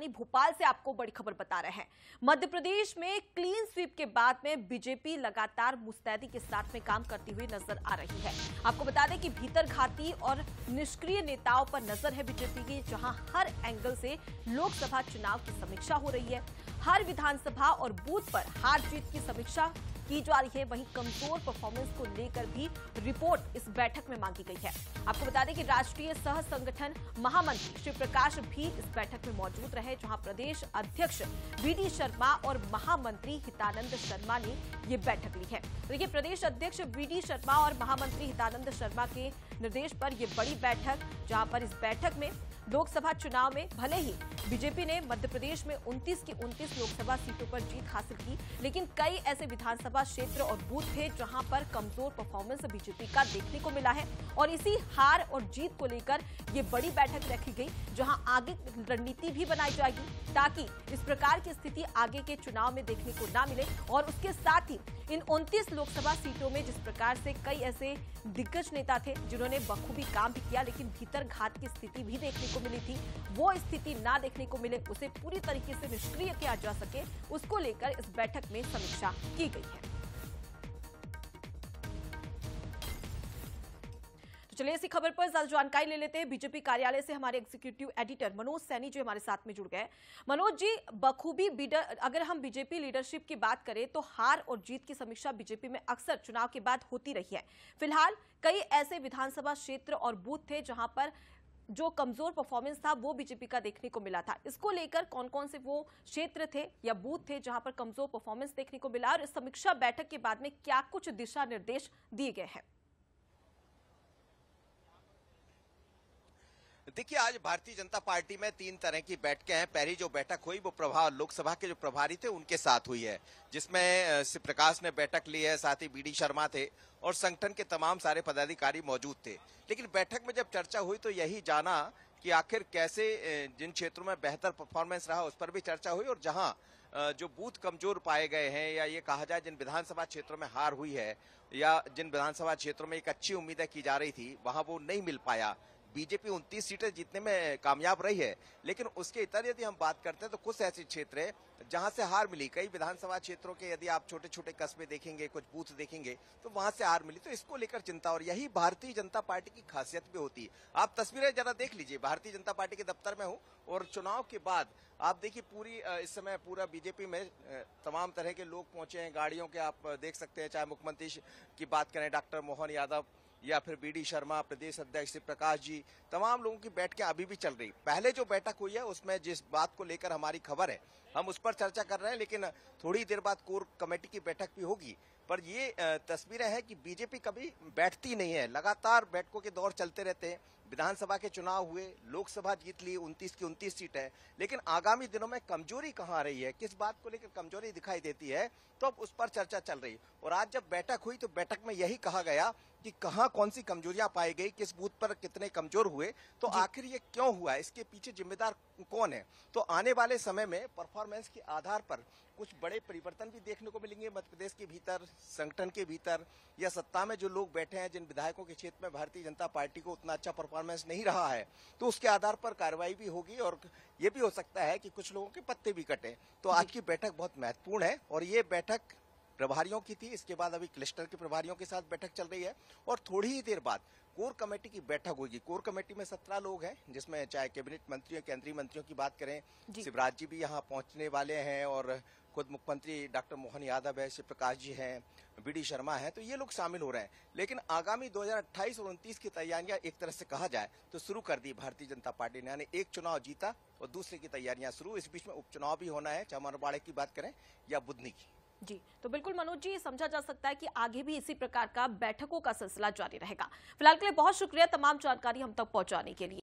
राजधानी भोपाल से आपको बड़ी खबर बता रहे हैं। मध्य प्रदेश में क्लीन स्वीप के बाद में बीजेपी लगातार मुस्तैदी के साथ में काम करती हुई नजर आ रही है। आपको बता दें कि भीतर घाती और निष्क्रिय नेताओं पर नजर है बीजेपी की, जहां हर एंगल से लोकसभा चुनाव की समीक्षा हो रही है। हर विधानसभा और बूथ पर हार जीत की समीक्षा की जा रही है। वहीं कमजोर परफॉर्मेंस को लेकर भी रिपोर्ट इस बैठक में मांगी गई है। आपको बता दें कि राष्ट्रीय सह संगठन महामंत्री शिव प्रकाश भी इस बैठक में मौजूद रहे, जहां प्रदेश अध्यक्ष वीडी शर्मा और महामंत्री हितानंद शर्मा ने ये बैठक ली है। देखिए, प्रदेश अध्यक्ष वीडी शर्मा और महामंत्री हितानंद शर्मा के निर्देश पर यह बड़ी बैठक, जहां पर इस बैठक में लोकसभा चुनाव में भले ही बीजेपी ने मध्य प्रदेश में 29 की 29 लोकसभा सीटों पर जीत हासिल की, लेकिन कई ऐसे विधानसभा क्षेत्र और बूथ थे जहां पर कमजोर परफॉर्मेंस बीजेपी का देखने को मिला है। और इसी हार और जीत को लेकर ये बड़ी बैठक रखी गई, जहां आगे रणनीति भी बनाई जाएगी ताकि इस प्रकार की स्थिति आगे के चुनाव में देखने को ना मिले। और उसके साथ ही इन 29 लोकसभा सीटों में जिस प्रकार से कई ऐसे दिग्गज नेता थे जिन्होंने बखूबी काम भी किया, लेकिन भीतर घात की स्थिति भी देखने को मिली थी, वो स्थिति ना देखने को मिले, उसे पूरी तरीके से निष्क्रिय किया जा सके, उसको लेकर इस बैठक में समीक्षा की गई है। तो चलिए इसी खबर पर ज्यादा जानकारी ले लेते हैं। बीजेपी कार्यालय से हमारे एग्जीक्यूटिव एडिटर मनोज सैनी जी हमारे साथ में जुड़ गए। मनोज जी, बखूबी अगर हम बीजेपी लीडरशिप की बात करें तो हार और जीत की समीक्षा बीजेपी में अक्सर चुनाव के बाद होती रही है। फिलहाल कई ऐसे विधानसभा क्षेत्र और बूथ थे जहां पर जो कमजोर परफॉर्मेंस था वो बीजेपी का देखने को मिला था। इसको लेकर कौन कौन से वो क्षेत्र थे या बूथ थे जहां पर कमजोर परफॉर्मेंस देखने को मिला, और इस समीक्षा बैठक के बाद में क्या कुछ दिशा निर्देश दिए गए हैं? देखिए, आज भारतीय जनता पार्टी में 3 तरह की बैठकें हैं। पहली जो बैठक हुई वो लोकसभा के जो प्रभारी थे उनके साथ हुई है, जिसमें शिव प्रकाश ने बैठक ली है, साथ ही बीडी शर्मा थे और संगठन के तमाम सारे पदाधिकारी मौजूद थे। लेकिन बैठक में जब चर्चा हुई तो यही जाना कि आखिर कैसे जिन क्षेत्रों में बेहतर परफॉर्मेंस रहा उस पर भी चर्चा हुई, और जहां जो बूथ कमजोर पाए गए हैं या ये कहा जाए जिन विधानसभा क्षेत्रों में हार हुई है या जिन विधानसभा क्षेत्रों में एक अच्छी उम्मीदें की जा रही थी वहां वो नहीं मिल पाया। बीजेपी 29 सीटें जीतने में कामयाब रही है, लेकिन उसके इतर यदि हम बात करते हैं तो कुछ ऐसे क्षेत्र है जहां से हार मिली। कई विधानसभा क्षेत्रों के यदि आप छोटे छोटे कस्बे देखेंगे, कुछ बूथ देखेंगे तो वहां से हार मिली, तो इसको लेकर चिंता। और यही भारतीय जनता पार्टी की खासियत भी होती है। आप तस्वीरें जरा देख लीजिए, भारतीय जनता पार्टी के दफ्तर में हूं और चुनाव के बाद आप देखिए पूरी इस समय पूरा बीजेपी में तमाम तरह के लोग पहुंचे हैं गाड़ियों के, आप देख सकते हैं। चाहे मुख्यमंत्री की बात करें डॉक्टर मोहन यादव या फिर बीडी शर्मा, प्रदेश अध्यक्ष शिव प्रकाश जी, तमाम लोगों की बैठकें अभी भी चल रही। पहले जो बैठक हुई है उसमें जिस बात को लेकर हमारी खबर है हम उस पर चर्चा कर रहे हैं, लेकिन थोड़ी देर बाद कोर कमेटी की बैठक भी होगी। पर ये तस्वीरें हैं कि बीजेपी कभी बैठती नहीं है, लगातार बैठकों के दौर चलते रहते हैं। विधानसभा के चुनाव हुए, लोकसभा जीत ली, 29 की 29 सीट है, लेकिन आगामी दिनों में कमजोरी कहां आ रही है, किस बात को लेकर कमजोरी दिखाई देती है, तो अब उस पर चर्चा चल रही। और आज जब बैठक हुई तो बैठक में यही कहा गया कि कहां कौन सी कमजोरियां पाई गई, किस बूथ पर कितने कमजोर हुए, तो आखिर ये क्यों हुआ, इसके पीछे जिम्मेदार कौन है। तो आने वाले समय में परफॉर्मेंस के आधार पर कुछ बड़े परिवर्तन भी देखने को मिलेंगे मध्य प्रदेश के भीतर, संगठन के भीतर, या सत्ता में जो लोग बैठे हैं, जिन विधायकों के क्षेत्र में भारतीय जनता पार्टी को उतना अच्छा परफॉर्मेंस नहीं रहा है, तो उसके आधार पर कार्रवाई भी होगी। और ये भी हो सकता है कि कुछ लोगों के पत्ते भी कटे। तो आज की बैठक बहुत महत्वपूर्ण है और ये बैठक प्रभारियों की थी। इसके बाद अभी क्लस्टर के प्रभारियों के साथ बैठक चल रही है और थोड़ी ही देर बाद कोर कमेटी की बैठक होगी। कोर कमेटी में 17 लोग हैं, जिसमें चाहे कैबिनेट मंत्रियों, केंद्रीय मंत्रियों की बात करें, शिवराज जी भी यहाँ पहुंचने वाले हैं और खुद मुख्यमंत्री डॉक्टर मोहन यादव है, शिव प्रकाश जी हैं, बीडी शर्मा है, तो ये लोग शामिल हो रहे हैं। लेकिन आगामी 2028 और 29 की तैयारियां एक तरह से कहा जाए तो शुरू कर दी भारतीय जनता पार्टी ने, यानी एक चुनाव जीता और दूसरे की तैयारियां शुरू। इस बीच में उपचुनाव भी होना है, चाहे मरवाड़े की बात करें या बुधनी की। जी, तो बिल्कुल मनोज जी, समझा जा सकता है कि आगे भी इसी प्रकार का बैठकों का सिलसिला जारी रहेगा। फिलहाल के लिए बहुत शुक्रिया तमाम जानकारी हम तक पहुंचाने के लिए।